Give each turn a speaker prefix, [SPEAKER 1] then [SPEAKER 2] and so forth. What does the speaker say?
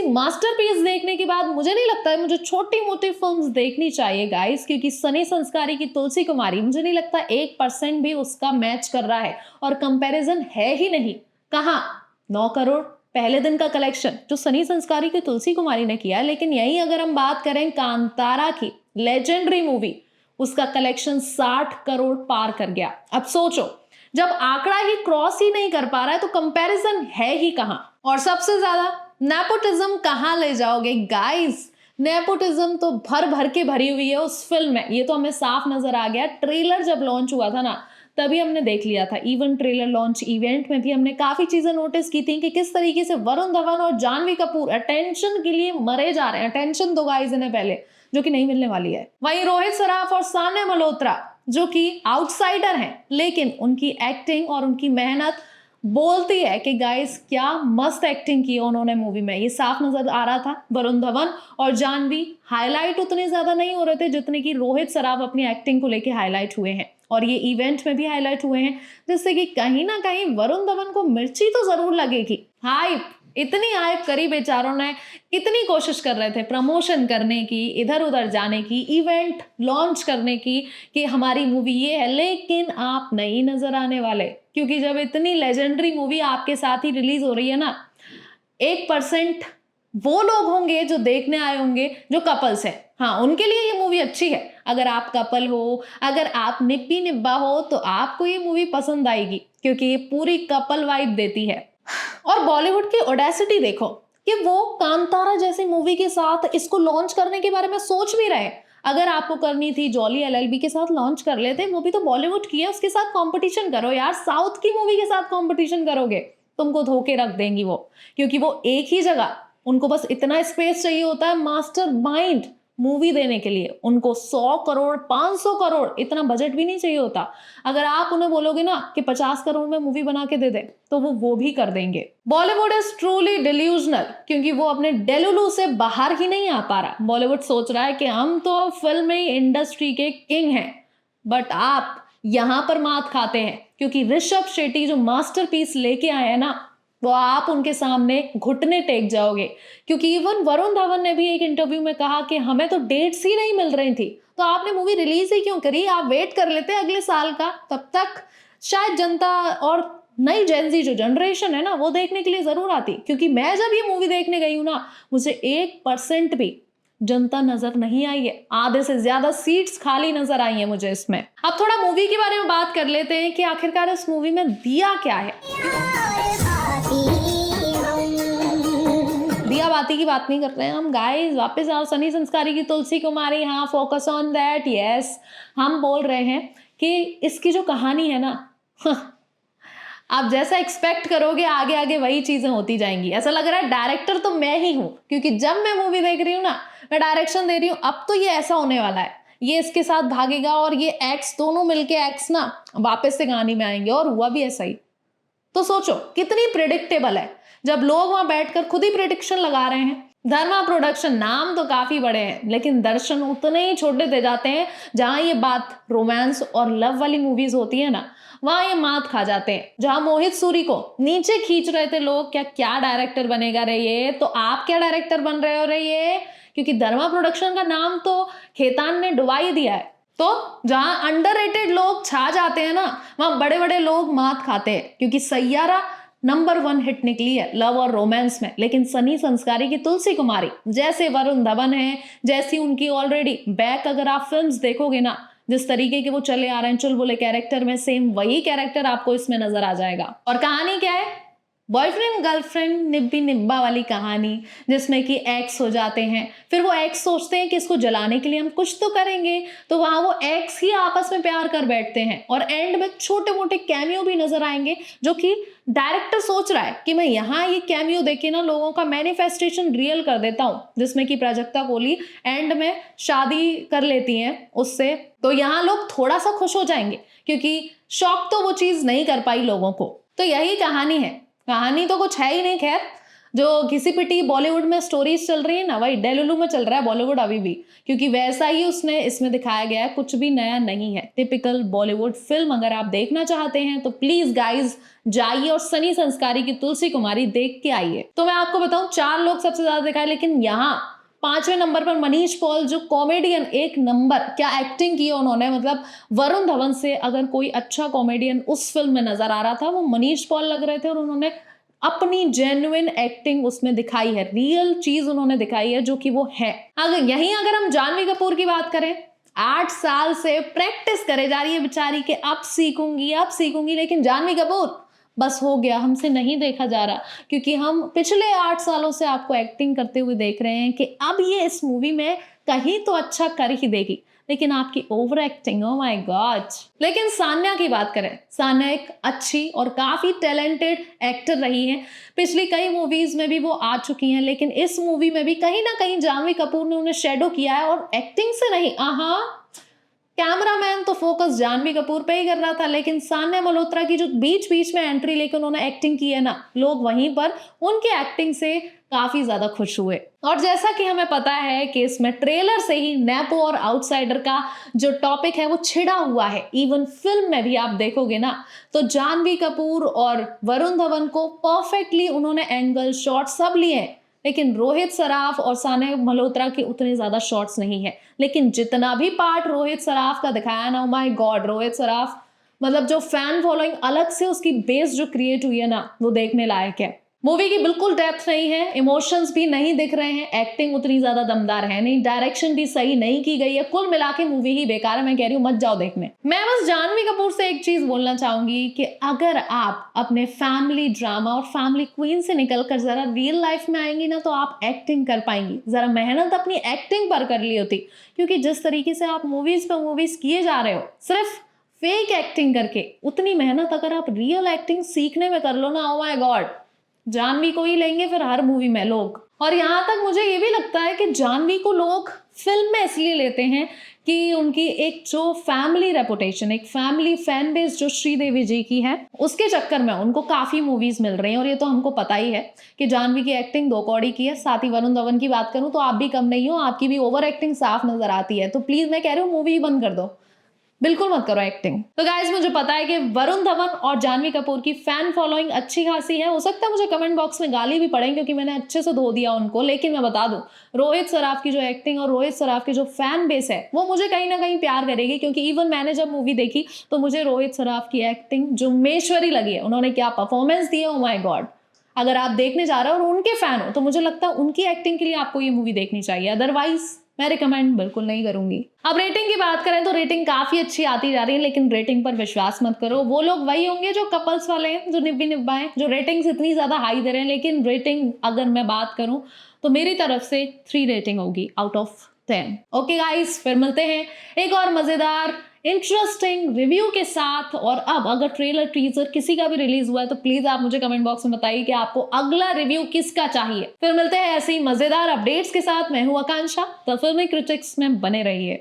[SPEAKER 1] Masterpiece देखने के बाद मुझे नहीं लगता है मुझे छोटी मोटी फिल्म्स देखनी चाहिए गाइस, क्योंकि सनी संस्कारी की तुलसी कुमारी मुझे नहीं लगता 1% भी उसका मैच कर रहा है, और कंपैरिजन है ही नहीं। कहाँ 9 करोड़ पहले दिन का कलेक्शन जो सनी संस्कारी की तुलसी कुमारी ने किया, लेकिन यही अगर हम बात करें कांतारा की, लेजेंडरी मूवी, उसका कलेक्शन 60 करोड़ पार कर गया। अब सोचो, जब आंकड़ा ही क्रॉस ही नहीं कर पा रहा है तो कंपैरिजन है ही कहां। और सबसे ज्यादा नेपोटिज्म कहां ले जाओगे गाइस? नेपोटिज्म तो भर भर के भरी हुई है उस फिल्म में, ये तो हमें साफ नजर आ गया। ट्रेलर जब लॉन्च हुआ था ना, तभी हमने देख लिया था। इवन ट्रेलर लॉन्च इवेंट में भी हमने काफी चीजें नोटिस की थी कि किस तरीके से वरुण धवन और जानवी कपूर अटेंशन के लिए मरे जा रहे हैं। अटेंशन दो गाइस इन्हें पहले, जो कि नहीं मिलने वाली है। वहीं रोहित सराफ और सान्या मल्होत्रा जो कि आउटसाइडर हैं, लेकिन उनकी एक्टिंग और उनकी मेहनत बोलती है कि गाइस क्या मस्त एक्टिंग की उन्होंने मूवी में, ये साफ नजर आ रहा था। वरुण धवन और जानवी हाईलाइट उतने ज्यादा नहीं हो रहे थे जितने कि रोहित सराफ अपनी एक्टिंग को लेके हाईलाइट हुए हैं, और ये इवेंट में भी हाईलाइट हुए हैं, जिससे कि कहीं ना कहीं वरुण धवन को मिर्ची तो जरूर लगेगी। हाइप, इतनी हाइप करी, बेचारों ने कितनी कोशिश कर रहे थे प्रमोशन करने की, इधर उधर जाने की, इवेंट लॉन्च करने की कि हमारी मूवी ये है, लेकिन आप नहीं नजर आने वाले। क्योंकि जब इतनी लेजेंडरी मूवी आपके साथ ही रिलीज हो रही है ना, 1% वो लोग होंगे जो देखने आए होंगे जो कपल्स हैं। हाँ, उनके लिए ये मूवी अच्छी है। अगर आप कपल हो, अगर आप निब्बी निब्बा हो, तो आपको ये मूवी पसंद आएगी, क्योंकि ये पूरी कपल वाइब देती है। और बॉलीवुड की ऑडेसिटी देखो कि वो कांतारा जैसी मूवी के साथ इसको लॉन्च करने के बारे में सोच भी रहे। अगर आपको करनी थी जॉली एलएलबी के साथ लॉन्च कर लेते, वो भी तो बॉलीवुड की है, उसके साथ कंपटीशन करो यार। साउथ की मूवी के साथ कंपटीशन करोगे तुमको धोखे रख देंगी वो, क्योंकि वो एक ही जगह, उनको बस इतना स्पेस चाहिए होता है मास्टर माइंड मूवी देने के लिए। उनको 100 करोड़ 500 करोड़ इतना बजट भी नहीं चाहिए होता। अगर आप उन्हें बोलोगे ना कि 50 करोड़ में मूवी बना के दे दे, तो वो भी कर देंगे। बॉलीवुड इज ट्रूली डिल्यूजनल, क्योंकि वो अपने डेलुलू से बाहर ही नहीं आ पा रहा। बॉलीवुड सोच रहा है कि हम तो फिल्म इंडस्ट्री के किंग हैं, बट आप यहां पर मात खाते हैं, क्योंकि ऋषभ शेट्टी जो मास्टरपीस लेके आए हैं ना, वो आप उनके सामने घुटने टेक जाओगे। क्योंकि इवन वरुण धवन ने भी एक इंटरव्यू में कहा कि हमें तो डेट्स ही नहीं मिल रही थी, तो आपने मूवी रिलीज ही क्यों करी? आप वेट कर लेते अगले साल का, तब तक शायद जनता और नई जेनजी जो जनरेशन है ना, वो देखने के लिए जरूर आती। क्योंकि मैं जब ये मूवी देखने गई हूं ना, मुझे 1% भी जनता नजर नहीं आई है। आधे से ज्यादा सीट्स खाली नजर आई है मुझे इसमें। अब थोड़ा मूवी के बारे में बात कर लेते हैं कि आखिरकार इस मूवी में दिया क्या है। दिया बाती की बात नहीं कर रहे हैं हम गाइस, वापस आओ। सनी संस्कारी की तुलसी कुमारी, हाँ, फोकस ऑन दैट। यस, हम बोल रहे हैं कि इसकी जो कहानी है ना, आप जैसा एक्सपेक्ट करोगे आगे आगे वही चीजें होती जाएंगी। ऐसा लग रहा है डायरेक्टर तो मैं ही हूं, क्योंकि जब मैं मूवी देख रही हूँ ना, मैं डायरेक्शन दे रही हूँ, अब तो ये ऐसा होने वाला है, ये इसके साथ भागेगा और ये एक्स दोनों मिलके एक्स ना वापस से कहानी में आएंगे। और हुआ भी ऐसा ही। तो सोचो कितनी प्रिडिक्टेबल है, जब लोग वहां बैठकर खुद ही प्रिडिक्शन लगा रहे हैं। धर्मा प्रोडक्शन, नाम तो काफी बड़े हैं, लेकिन दर्शन उतने ही छोटे दे जाते हैं। जहां ये बात रोमांस और लव वाली मूवीज होती है ना, वहां ये मात खा जाते हैं। जहां मोहित सूरी को नीचे खींच रहे थे लोग, क्या डायरेक्टर बनेगा रे ये, तो आप क्या डायरेक्टर बन रहे हो रे ये, क्योंकि धर्मा प्रोडक्शन का नाम तो खेतान ने डुबा ही दिया है। तो जहां अंडररेटेड लोग छा जाते हैं ना, वहां बड़े बड़े लोग मात खाते हैं। क्योंकि सैयारा नंबर 1 हिट निकली है लव और रोमांस में, लेकिन सनी संस्कारी की तुलसी कुमारी जैसे वरुण धवन है, जैसी उनकी ऑलरेडी बैक अगर आप फिल्म्स देखोगे ना, जिस तरीके के वो चले आ रहे हैं चुलबुले कैरेक्टर में, सेम वही कैरेक्टर आपको इसमें नजर आ जाएगा। और कहानी क्या है? बॉयफ्रेंड गर्लफ्रेंड निब्बी निब्बा वाली कहानी, जिसमें कि एक्स हो जाते हैं। फिर वो एक्स सोचते हैं कि इसको जलाने के लिए हम कुछ तो करेंगे, तो वहां वो एक्स ही आपस में प्यार कर बैठते हैं। और एंड में छोटे मोटे कैमियो भी नजर आएंगे, जो कि डायरेक्टर सोच रहा है कि मैं यहाँ ये कैमियो देके ना लोगों का मैनिफेस्टेशन रियल कर देता हूँ, जिसमें कि प्राजक्ता कोहली एंड में शादी कर लेती हैं उससे। तो यहाँ लोग थोड़ा सा खुश हो जाएंगे, क्योंकि शौक तो वो चीज नहीं कर पाई लोगों को। तो यही कहानी है। कहानी तो कुछ है ही नहीं। खैर, जो घिसी पिटी बॉलीवुड में स्टोरीज चल रही है ना, वही डेलुलु में चल रहा है बॉलीवुड अभी भी, क्योंकि वैसा ही उसने इसमें दिखाया गया है, कुछ भी नया नहीं है। टिपिकल बॉलीवुड फिल्म अगर आप देखना चाहते हैं तो प्लीज गाइज जाइए और सनी संस्कारी की तुलसी कुमारी देख के आइए। तो मैं आपको बताऊं 4 लोग सबसे ज्यादा दिखाए, लेकिन यहाँ 5वें नंबर पर मनीष पॉल जो कॉमेडियन, एक नंबर क्या एक्टिंग की है उन्होंने। मतलब वरुण धवन से अगर कोई अच्छा कॉमेडियन उस फिल्म में नजर आ रहा था वो मनीष पॉल लग रहे थे, और उन्होंने अपनी जेन्युइन एक्टिंग उसमें दिखाई है, रियल चीज उन्होंने दिखाई है जो कि वो है। अगर हम जानवी कपूर की बात करें, 8 साल से प्रैक्टिस करे जा रही है बेचारी के अब सीखूंगी, लेकिन जानवी कपूर बस हो गया, हमसे नहीं देखा जा रहा, क्योंकि हम पिछले 8 सालों से आपको एक्टिंग करते हुए देख रहे हैं कि अब ये इस मूवी में कहीं तो अच्छा कर ही देगी, लेकिन आपकी over acting, oh my God. लेकिन सान्या की बात करें, सान्या एक अच्छी और काफी टैलेंटेड एक्टर रही है, पिछली कई मूवीज में भी वो आ चुकी हैं, लेकिन इस मूवी में भी कहीं ना कहीं जानवी कपूर ने उन्हें शेडो किया है, और एक्टिंग से नहीं, कैमरामैन तो फोकस जानवी कपूर पे ही कर रहा था, लेकिन सान्या मल्होत्रा की जो बीच बीच में एंट्री लेकर उन्होंने एक्टिंग की है ना, लोग वहीं पर उनके एक्टिंग से काफी ज्यादा खुश हुए। और जैसा कि हमें पता है कि इसमें ट्रेलर से ही नेपो और आउटसाइडर का जो टॉपिक है वो छिड़ा हुआ है। इवन फिल्म में भी आप देखोगे ना तो जानवी कपूर और वरुण धवन को परफेक्टली उन्होंने एंगल शॉट सब लिए हैं, लेकिन रोहित सराफ और सान्या मल्होत्रा के उतने ज्यादा शॉट्स नहीं है। लेकिन जितना भी पार्ट रोहित सराफ का दिखाया ना, माय गॉड, रोहित सराफ मतलब जो फैन फॉलोइंग अलग से उसकी बेस जो क्रिएट हुई है ना, वो देखने लायक है। मूवी की बिल्कुल डेप्थ नहीं है, इमोशंस भी नहीं दिख रहे हैं, एक्टिंग उतनी ज्यादा दमदार है नहीं, डायरेक्शन भी सही नहीं की गई है, कुल मिला के मूवी ही बेकार है। मैं कह रही हूँ मत जाओ देखने। मैं बस जानवी कपूर से एक चीज बोलना चाहूंगी कि अगर आप अपने फैमिली ड्रामा और फैमिली क्वीन से निकलकर जरा रियल लाइफ में आएंगी ना तो आप एक्टिंग कर पाएंगी। जरा मेहनत अपनी एक्टिंग पर कर ली होती, क्योंकि जिस तरीके से आप मूवीज पे मूवीज किए जा रहे हो सिर्फ फेक एक्टिंग करके, उतनी मेहनत अगर आप रियल एक्टिंग सीखने में कर लो ना, ओ माय गॉड, जानवी को ही लेंगे फिर हर मूवी में लोग। और यहाँ तक मुझे ये भी लगता है कि जानवी को लोग फिल्म में इसलिए लेते हैं कि उनकी एक जो फैमिली रेपुटेशन, एक फैमिली फैन बेस जो श्रीदेवी जी की है, उसके चक्कर में उनको काफी मूवीज मिल रही हैं। और ये तो हमको पता ही है कि जानवी की एक्टिंग 2 कौड़ी की है। साथ ही वरुण धवन की बात करूं तो आप भी कम नहीं हो, आपकी भी ओवर एक्टिंग साफ नजर आती है। तो प्लीज मैं कह रही हूँ मूवी ही बंद कर दो, बिल्कुल मत करो एक्टिंग। तो गाइज मुझे पता है कि वरुण धवन और जानवी कपूर की फैन फॉलोइंग अच्छी खासी है, हो सकता है मुझे कमेंट बॉक्स में गाली भी पड़े क्योंकि मैंने अच्छे से धो दिया उनको, लेकिन मैं बता दूं रोहित सराफ की जो एक्टिंग और रोहित सराफ की जो फैन बेस है वो मुझे कहीं ना कहीं प्यार करेगी, क्योंकि इवन मैंने जब मूवी देखी तो मुझे रोहित सराफ की एक्टिंग जुम्मेश्वरी लगी है। उन्होंने क्या परफॉर्मेंस दी है, ओ माय गॉड। अगर आप देखने जा रहे हो और उनके फैन हो तो मुझे लगता है उनकी एक्टिंग के लिए आपको ये मूवी देखनी चाहिए, अदरवाइज मैं रिकमेंड बिल्कुल नहीं करूंगी। अब रेटिंग की बात करें तो रेटिंग काफी अच्छी आती जा रही है, लेकिन रेटिंग पर विश्वास मत करो। वो लोग वही होंगे जो कपल्स वाले हैं, जो निब्बी निब्बाएं, जो रेटिंग्स इतनी ज्यादा हाई दे रहे हैं। लेकिन रेटिंग अगर मैं बात करूं तो मेरी तरफ से 3 रेटिंग होगी आउट ऑफ 10। ओके गाइस, फिर मिलते हैं एक और मजेदार इंटरेस्टिंग रिव्यू के साथ। और अब अगर ट्रेलर टीजर किसी का भी रिलीज हुआ है तो प्लीज आप मुझे कमेंट बॉक्स में बताइए कि आपको अगला रिव्यू किसका चाहिए। फिर मिलते हैं ऐसे ही मजेदार अपडेट्स के साथ। मैं हूं आकांक्षा, द फिल्मी क्रिटिक्स में बने रहिए।